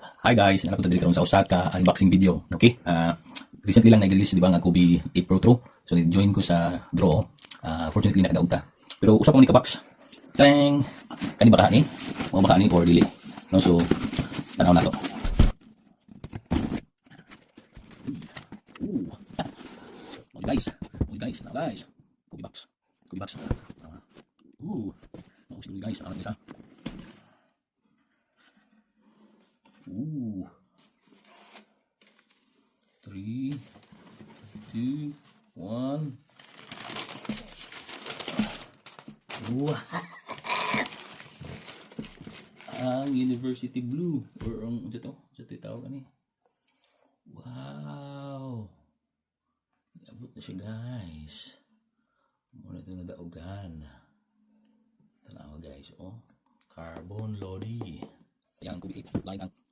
Hi guys, nako diri karon sa Osaka unboxing video. Okay? Recently lang nag-release di ba nga Kobe 8 Pro Pro. So join ko sa draw. Fortunately nakadaunta. Pero usa pa man ni ka box. Tang kani ba kani? Mo ba kani or dili? No, so tanaw na to. Ooh. Guys, now guys. Kobe box. Kobe box. Mau siguro guys, guys. Ooh. 3, 2, 1. Wow. Ang University Blue or ang ito tawag ani. Wow. Abot na siya guys. Muna ito na daugan. Tanawa guys, oh. Carbon Lodi. Yang Kobe 8 line ang